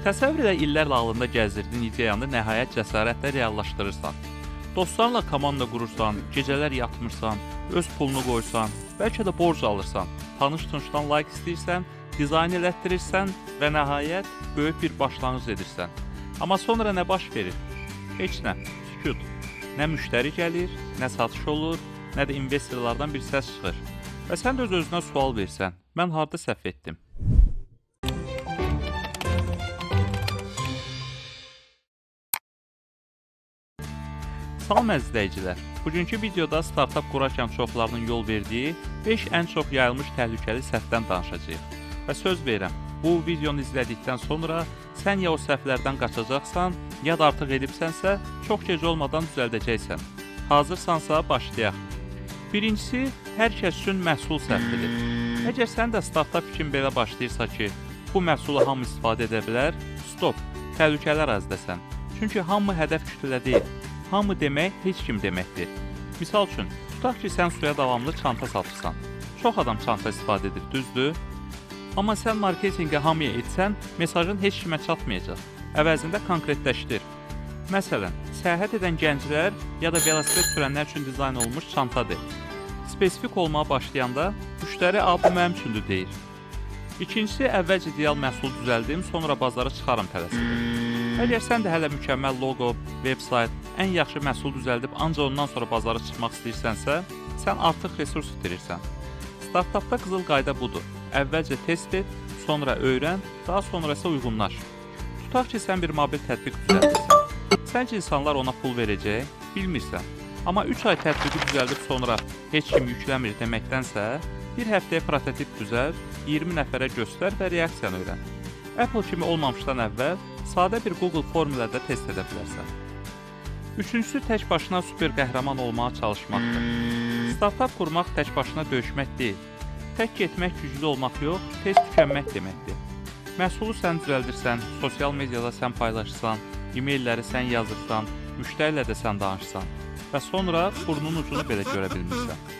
Təsəvvür elə illərlə ağlında gəzdirdiyin ideyanı nəhayət cəsarətlə reallaşdırırsan. Dostlarla komanda qurursan, gecələr yatmırsan, öz pulunu qoysan, bəlkə də borc alırsan, tanış-tunçdan like istəyirsən, dizayn elətdirirsən və nəhayət böyük bir başlanğıc edirsən. Amma sonra nə baş verir? Heç nə, sükut. Nə müştəri gəlir, nə satış olur, nə də investorlardan bir səs çıxır. Və sən də öz-özünə sual versən, mən harda səhv etdim? Salam əzizləyicilər, bugünkü videoda startup qurarkən çoxlarının yol verdiyi 5 ən çox yayılmış təhlükəli səhvdən danışacağıq. Və söz verirəm, bu videonu izlədikdən sonra sən ya o səhvlərdən qaçacaqsan, ya da artıq edibsənsə, çox gec olmadan düzəldəcəksən. Hazırsansa başlayaq. Birincisi, hər kəs üçün məhsul səhvidir. Əgər sən də startup üçün belə başlayırsa ki, bu məhsulu hamı istifadə edə bilər, stop, təhlükələr əzdəsən. Çünki hamı hədəf kütlə deyil. Hamı demək heç kim deməkdir. Misal üçün, tutaq ki, sən suya davamlı çanta satırsan. Çox adam çanta istifadə edir, düzdür? Amma sən marketinqə hamıya etsən, mesajın heç kimə çatmayacaq. Əvəzində konkretləşdir. Məsələn, səyahət edən gənclər ya da velosiped sürənlər üçün dizayn olunmuş çantadır. Spesifik olmağa başlayanda, müştəri bu mənim üçündür deyir. İkincisi, əvvəlcə ideal məhsul düzəldim, sonra bazara çıxarım tələsidir. Əgər sən də hələ mükəmməl loqo, veb-sayt, ən yaxşı məhsul düzəldib ancaq ondan sonra bazara çıxmaq istəyirsənsə, sən artıq resurs itirirsən. Startupda qızıl qayda budur. Əvvəlcə test et, sonra öyrən, daha sonra isə uyğunlaş. Tutaq ki, sən bir mobil tətbiq düzəldirsən. Səncə insanlar ona pul verəcək? Bilmirsən. Amma 3 ay tətbiqi düzəldib sonra heç kim yükləmir deməkdənsə, bir həftəyə prototip düzəld, 20 nəfərə göstər və reaksiyanı öyrən. Apple kimi olmamışdan əvvəl sadə bir Google formulədə test edə bilərsən. Üçüncüsü, tək başına super qəhrəman olmağa çalışmaqdır. Startup qurmaq tək başına döyüşmək deyil. Tək getmək güclü olmaq yox, tez tükənmək deməkdir. Məhsulu sən düzəldirsən, sosial mediada sən paylaşırsan, e-mailləri sən yazırsan, müştərilə də sən danışsan və sonra burnunun ucunu belə görə bilmirsən.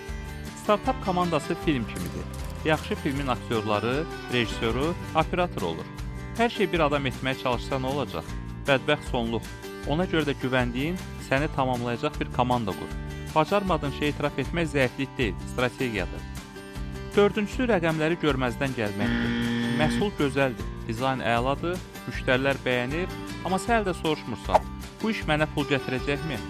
Startup komandası film kimidir. Yaxşı filmin aktyorları, rejissoru, operator olur. Hər şey bir adam etməyə çalışsa nə olacaq? Bədbəxt sonluq. Ona görə də güvəndiyin, səni tamamlayacaq bir komanda qur. Bacarmadığın şeyi etiraf etmək zəiflik deyil, strategiyadır. Dördüncüsü, rəqəmləri görməzdən gəlməkdir. Məhsul gözəldir, dizayn əladır, müştərilər bəyənir, amma sən hələ də soruşmursan, bu iş mənə pul gətirəcəkmi?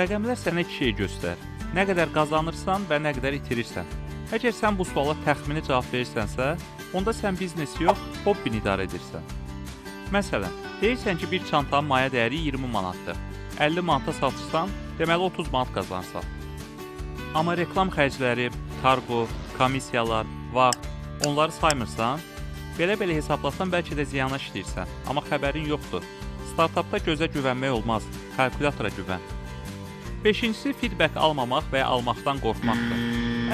Rəqəmlər sənə iki şey göstər. Nə qədər qazanırsan və nə qədər itirirsən. Əgər sən bu suala təxmini cavab verirsənsə, onda sən biznesi yox, hobbini idarə edirsən. Məsələn, deyirsən ki, bir çantanın maya dəyəri 20 manatdır. 50 manata satırsan, deməli 30 manat qazanırsan. Amma reklam xərcləri, kargo, komissiyalar, vaxt, onları saymırsan, belə-belə hesablasan bəlkə də ziyana işləyirsən, amma xəbərin yoxdur. Startupda gözə güvənmək olmaz, kalkulatora güvən. Beşincisi, feedback almamaq və ya almaqdan qorxmaqdır.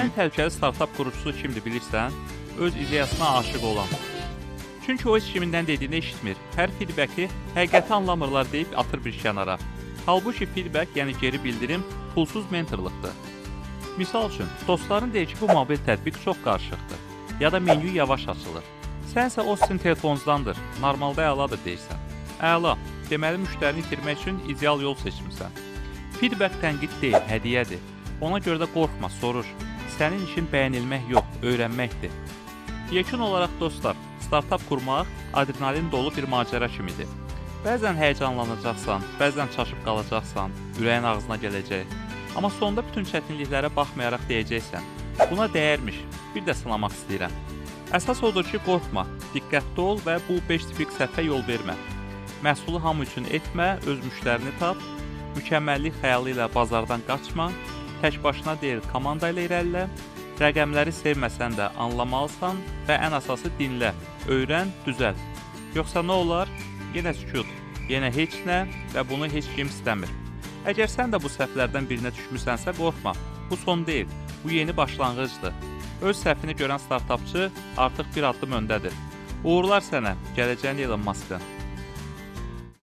Ən təhlükəli startup qurucusu kimdir bilirsən? Öz ideyasına aşiq olan. Çünki o heç kimindən dediyini eşitmir. Hər feedbacki həqiqəti anlamırlar deyib atır bir kənara. Halbuki feedback, yəni geri bildirim, pulsuz mentorluqdur. Misal üçün, dostların deyir ki, bu mobil tətbiq çox qarışıqdır. Ya da menyu yavaş açılır. Sənsə o sizin telefonunuzdandır, normalda əladır deyirsən. Əla, deməli müştərini itirmək üçün ideal yol seçmirsən. Feedback tənqid deyil, hədiyyədir. Ona görə də qorxma, soruş. Sənin işin bəyənilmək yox, öyrənməkdir. Yekun olaraq dostlar, startup qurmaq adrenalin dolu bir macəra kimidir. Bəzən həyəcanlanacaqsan, bəzən çaşıb qalacaqsan, ürəyin ağzına gələcək. Amma sonunda bütün çətinliklərə baxmayaraq deyəcəksən, buna dəyərmiş, bir də sınamaq istəyirəm. Əsas odur ki, qorxma, diqqətli ol və bu 5 tipik səhvə yol vermə. Məhsulu hamı üçün etmə, öz müştərini tap, mükəmməllik xəyalı ilə bazardan qaçma, tək başına deyil, komanda ilə irəlilə, rəqəmləri sevməsən də anlamalısan və ən əsası dinlə, öyrən, düzəl. Yoxsa nə olar? Yenə sükut, yenə heç nə və bunu heç kim istəmir. Əgər sən də bu səhvlərdən birinə düşmüsənsə, qorxma, bu son deyil, bu yeni başlanğıcdır. Öz səhvini görən startupçı artıq bir addım öndədir. Uğurlar sənə, gələcəyin Elon Musk'ın.